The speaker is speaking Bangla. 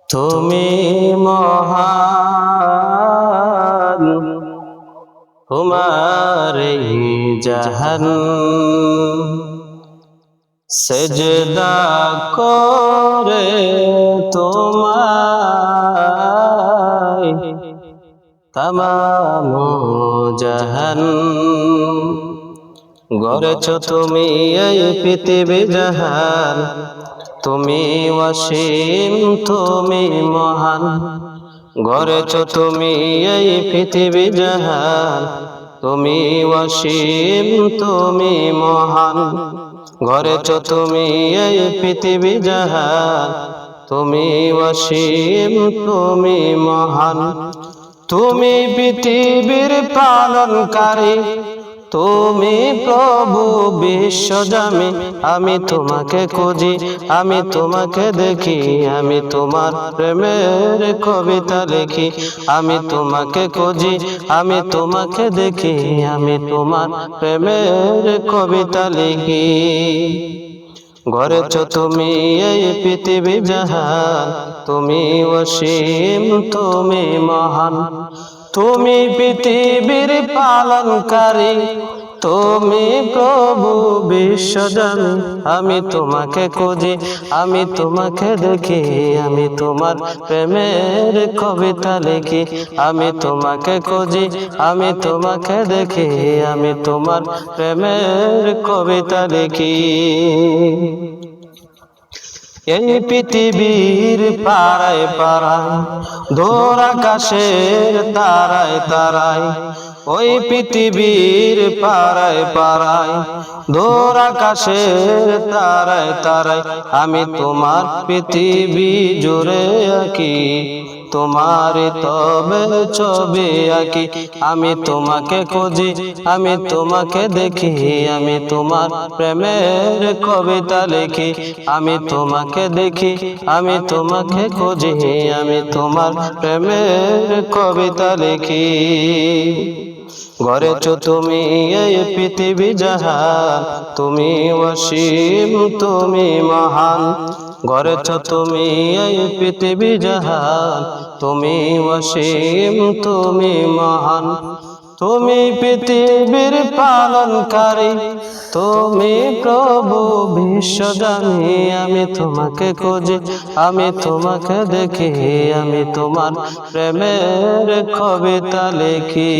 তুমি মহান, তোমার এই জাহান সেজদা করে তোমায় তামাম জাহান। গড়েছ তুমি এই পৃথিবী জাহান, তুমি অসীম তুমি মহান। গড়েছ তুমি এই পৃথিবী জাহান, তুমি অসীম তুমি মহান। গড়েছ তুমি এই পৃথিবী জাহান, তুমি অসীম তুমি মহান। তুমি পৃথিবীর পালনকারী, তুমি প্রভু বিশ্বজামি। আমি তোমাকে খুঁজি, আমি তোমাকে দেখি, আমি তোমার প্রেমের কবিতা লিখি। আমি তোমাকে খুঁজি, আমি তোমাকে দেখি, আমি তোমার প্রেমের কবিতা লিখি। গড়েছ তুমি এই পৃথিবী জাহান, তুমি অসীম তুমি মহান। তুমি পৃথিবীর পালনকারী, তুমি প্রভু বিশ্বজামি। আমি তোমাকে খুঁজি, আমি তোমাকে দেখি, আমি তোমার প্রেমের কবিতা লিখি। আমি তোমাকে খুঁজি, আমি তোমাকে দেখি, আমি তোমার প্রেমের কবিতা লিখি। এই পৃথিবীর পাড়ায় পাড়ায়, দূর আকাশের তারায় তারায়, ওই পৃথিবীর পাড়ায় পাড়ায়, দূর আকাশের তারায় তারায়, আমি তোমার পৃথিবী জুড়ে আঁকি, তোমার তবে ছবি আঁকি। আমি তোমাকে খুঁজি, আমি তোমাকে দেখি, আমি তোমার প্রেমের কবিতা লিখি। আমি তোমাকে দেখি, আমি তোমাকে খুঁজি, আমি তোমার প্রেমের কবিতা লিখি। গড়েছ তুমি এই পৃথিবী জাহান, তুমি অসীম তুমি মহান। গড়েছ তুমি এই পৃথিবী জাহান, তুমি অসীম তুমি মহান। তুমি পৃথিবীর পালনকারী, তুমি প্রভু বিশ্বজামি। আমি তোমাকে খুঁজি, আমি তোমাকে দেখি, আমি তোমার প্রেমের কবিতা লিখি।